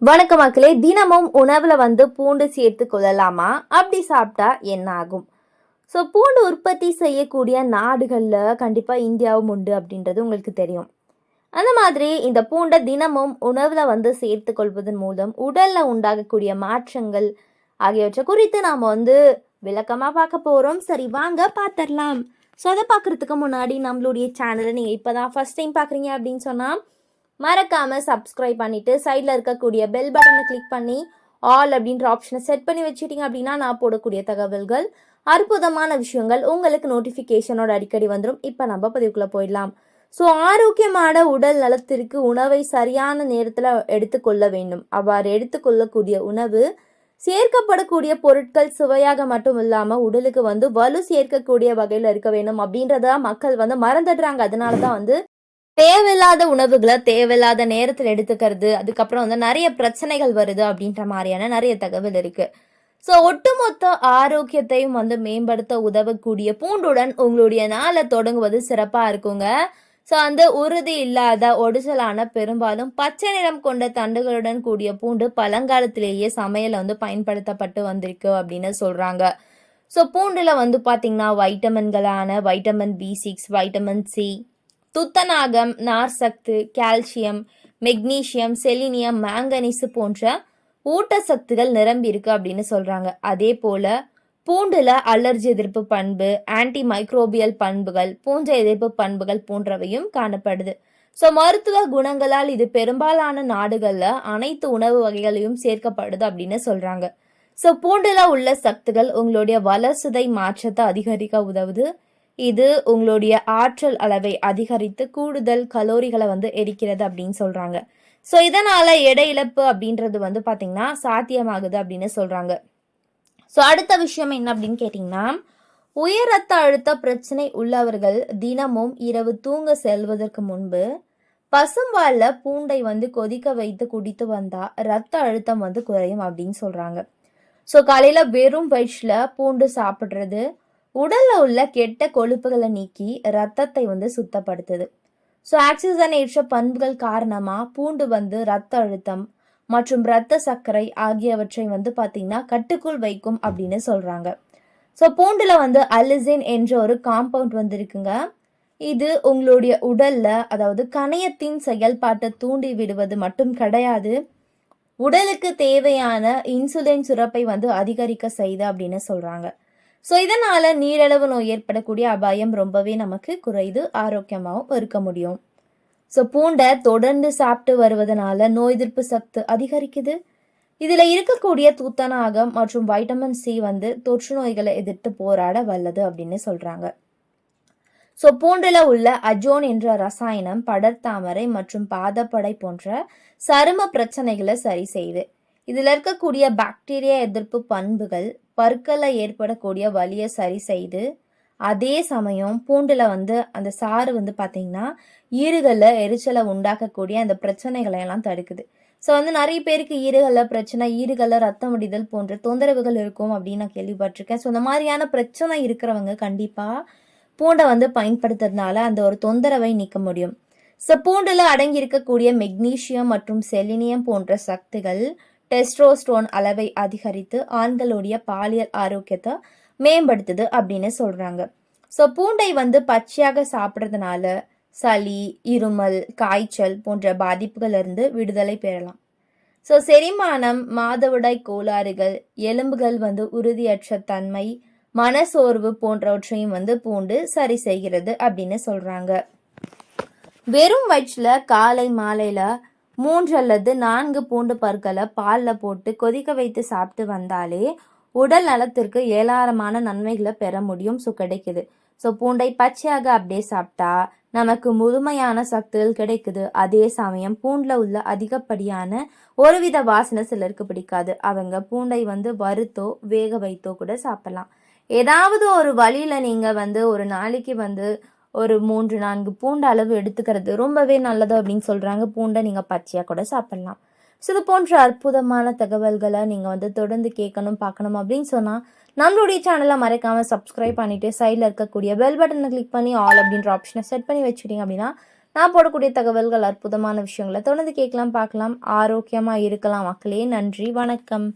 வணக்க மக்களே, தினமும் உணவுல பூண்டு சேர்த்து கொள்ளலாமா? அப்படி சாப்பிட்டா என்ன ஆகும்? ஸோ பூண்டு உற்பத்தி செய்யக்கூடிய நாடுகள்ல கண்டிப்பா இந்தியாவும் உண்டு அப்படின்றது உங்களுக்கு தெரியும். அந்த மாதிரி இந்த பூண்டை தினமும் உணவுல சேர்த்து கொள்வதன் மூலம் உடல்ல உண்டாகக்கூடிய மாற்றங்கள் ஆகியவற்றை குறித்து நாம விளக்கமா பார்க்க போறோம். சரி, வாங்க பார்த்துடலாம். ஸோ அதை பார்க்கறதுக்கு முன்னாடி நம்மளுடைய சேனலை நீங்க இப்பதான் ஃபர்ஸ்ட் டைம் பார்க்குறீங்க அப்படின்னு சொன்னா மறக்காம சப்ஸ்கிரைப் பண்ணிட்டு சைடில் இருக்கக்கூடிய பெல் பட்டனை கிளிக் பண்ணி ஆல் அப்படின்ற ஆப்ஷனை செட் பண்ணி வச்சுட்டீங்க அப்படின்னா நான் போடக்கூடிய தகவல்கள், அற்புதமான விஷயங்கள் உங்களுக்கு நோட்டிஃபிகேஷனோட அடிக்கடி வந்துடும். இப்போ நம்ம பதிவுக்குள்ளே போயிடலாம். ஸோ ஆரோக்கியமான உடல் நலத்திற்கு உணவை சரியான நேரத்தில் எடுத்துக்கொள்ள வேண்டும். அவ்வாறு எடுத்துக்கொள்ளக்கூடிய உணவு சேர்க்கப்படக்கூடிய பொருட்கள் சுவையாக மட்டும் இல்லாமல் உடலுக்கு வலு சேர்க்கக்கூடிய வகையில் இருக்க வேண்டும் அப்படின்றத மக்கள் மறந்துடுறாங்க. அதனால தான் தேவையில்லாத உணவுகளை தேவையில்லாத நேரத்தில் எடுத்துக்கிறது, அதுக்கப்புறம் நிறைய பிரச்சனைகள் வருது அப்படின்ற மாதிரியான நிறைய தகவல் இருக்கு. ஸோ ஒட்டுமொத்த ஆரோக்கியத்தையும் மேம்படுத்த உதவக்கூடிய பூண்டுடன் உங்களுடைய நாளை தொடங்குவது சிறப்பாக இருக்குங்க. ஸோ உறுதி இல்லாத ஒடிசலான பெரும்பாலும் பச்சை நிறம் கொண்ட தண்டுகளுடன் கூடிய பூண்டு பழங்காலத்திலேயே சமையல பயன்படுத்தப்பட்டு வந்திருக்கு அப்படின்னு சொல்றாங்க. ஸோ பூண்டுல பார்த்தீங்கன்னா வைட்டமின்களான வைட்டமின் B6, வைட்டமின் C, துத்தநாகம், நார்சத்து, கால்சியம், மெக்னீசியம், செலினியம், மாங்கனீசு போன்ற ஊட்டச்சத்துகள் நிரம்பி இருக்கு அப்படின்னு சொல்றாங்க. அதே போல பூண்டுல அலர்ஜி எதிர்ப்பு பண்பு, ஆன்டி மைக்ரோபியல் பண்புகள், பூஞ்சை எதிர்ப்பு பண்புகள் போன்றவையும் காணப்படுது. ஸோ மருத்துவ குணங்களால் இது பெரும்பாலான நாடுகள்ல அனைத்து உணவு வகைகளையும் சேர்க்கப்படுது அப்படின்னு சொல்றாங்க. ஸோ பூண்டுல உள்ள சத்துக்கள் உங்களுடைய வளர்சிதை மாற்றத்தை அதிகரிக்க உதவுது. இது உங்களுடைய ஆற்றல் அளவை அதிகரித்து கூடுதல் கலோரிகளை எரிக்கிறது அப்படின்னு சொல்றாங்க. ஸோ இதனால எடை இழப்பு அப்படின்றது பார்த்தீங்கன்னா சாத்தியமாகுது அப்படின்னு சொல்றாங்க. ஸோ அடுத்த விஷயம் என்ன அப்படின்னு கேட்டிங்கன்னா, உயர் ரத்த அழுத்த பிரச்சனை உள்ளவர்கள் தினமும் இரவு தூங்க செல்வதற்கு முன்பு பசும்பால்ல பூண்டை கொதிக்க வைத்து குடித்து வந்தா ரத்த அழுத்தம் குறையும் அப்படின்னு சொல்றாங்க. ஸோ காலையில வெறும் வயிற்றுல பூண்டு சாப்பிட்றது உடல்ல உள்ள கெட்ட கொழுப்புகளை நீக்கி ரத்தத்தை சுத்தப்படுத்துது. ஸோ ஆக்சிஜனேற்ற பண்புகள் காரணமா பூண்டு ரத்த அழுத்தம் மற்றும் ரத்த சர்க்கரை ஆகியவற்றை பார்த்தீங்கன்னா கட்டுக்குள் வைக்கும் அப்படின்னு சொல்றாங்க. ஸோ பூண்டுல அலிசின் என்ற ஒரு காம்பவுண்ட் இருக்குங்க. இது உங்களுடைய உடல்ல, அதாவது கணையத்தின் செயல்பாட்டை தூண்டி விடுவது மட்டும் கிடையாது, உடலுக்கு தேவையான இன்சுலின் சுரப்பை அதிகரிக்க செய்து அப்படின்னு சொல்றாங்க. ஸோ இதனால நீரிழிவு நோய் ஏற்படக்கூடிய அபாயம் ரொம்பவே நமக்கு குறைது, ஆரோக்கியமாகவும் இருக்க முடியும். ஸோ பூண்டை தொடர்ந்து சாப்பிட்டு வருவதனால நோய் எதிர்ப்பு சக்தி அதிகரிக்குது. இதுல இருக்கக்கூடிய துத்தநாகம் மற்றும் வைட்டமின் C தொற்று நோய்களை எதிர்த்து போராட வல்லது அப்படின்னு சொல்றாங்க. ஸோ பூண்டுல உள்ள அஜோன் என்ற ரசாயனம் படர்தாமரை மற்றும் பாதப்படை போன்ற சரும பிரச்சனைகளை சரி செய்யுது. இதுல இருக்கக்கூடிய பாக்டீரியா எதிர்ப்பு பண்புகள் பற்களை ஏற்படக்கூடிய வலியை சரி செய்து, அதே சமயம் பூண்டுல அந்த சாறு பார்த்தீங்கன்னா ஈறுகள்ல எரிச்சலை உண்டாக்கக்கூடிய அந்த பிரச்சனைகளை எல்லாம் தடுக்குது. ஸோ நிறைய பேருக்கு ஈறுகள்ல பிரச்சனை, ஈறுகள்ல ரத்தம் வடிதல் போன்ற தொந்தரவுகள் இருக்கும் அப்படின்னு நான் கேள்விப்பட்டிருக்கேன். ஸோ இந்த மாதிரியான பிரச்சனை இருக்கிறவங்க கண்டிப்பா பூண்டை பயன்படுத்துறதுனால அந்த ஒரு தொந்தரவை நீக்க முடியும். ஸோ பூண்டுல அடங்கி இருக்கக்கூடிய மெக்னீசியம் மற்றும் செலினியம் போன்ற சக்திகள் டெஸ்ட்ரோஸ்டோன் அளவை அதிகரித்து ஆண்களுடைய பாலியல் ஆரோக்கியத்தை மேம்படுத்துது அப்படின்னு சொல்றாங்க. ஸோ பூண்டை பச்சையாக சாப்பிட்றதுனால சளி, இருமல், காய்ச்சல் போன்ற பாதிப்புகள் இருந்து விடுதலை பெறலாம். ஸோ செரிமானம், மாதவிடாய் கோளாறுகள், எலும்புகள் உறுதியற்ற தன்மை, மனசோர்வு போன்றவற்றையும் பூண்டு சரி செய்கிறது அப்படின்னு சொல்றாங்க. வெறும் வயிற்றுல காலை மாலையில 3 அல்லது 4 பூண்டு பற்களை பாலில் போட்டு கொதிக்க வைத்து சாப்பிட்டு வந்தாலே உடல் நலத்திற்கு ஏராளமான நன்மைகளை பெற முடியும். ஸோ கிடைக்குது. ஸோ பூண்டை பச்சையாக அப்படியே சாப்பிட்டா நமக்கு முழுமையான சக்திகள் கிடைக்குது. அதே சமயம் பூண்டில் உள்ள அதிகப்படியான ஒருவித வாசனை சிலருக்கு பிடிக்காது. அவங்க பூண்டை வறுத்தோ வேக வைத்தோ கூட சாப்பிடலாம். ஏதாவது ஒரு வழியில் நீங்கள் ஒரு நாளைக்கு ஒரு 3-4 பூண்டு அளவு எடுத்துக்கிறது ரொம்பவே நல்லது அப்படின்னு சொல்றாங்க. பூண்டை நீங்க பச்சையா கூட சாப்பிடலாம். ஸோ இது போன்ற அற்புதமான தகவல்களை நீங்க தொடர்ந்து கேட்கணும், பார்க்கணும் அப்படின்னு சொன்னா நம்மளுடைய சேனலை மறக்காம சப்ஸ்கிரைப் பண்ணிட்டு சைடில் இருக்கக்கூடிய பெல் பட்டனை கிளிக் பண்ணி ஆல் அப்படின்ற ஆப்ஷனை செட் பண்ணி வச்சுட்டீங்க அப்படின்னா நான் போடக்கூடிய தகவல்கள், அற்புதமான விஷயங்களை தொடர்ந்து கேட்கலாம், பார்க்கலாம், ஆரோக்கியமாக இருக்கலாம் மக்களே. நன்றி, வணக்கம்.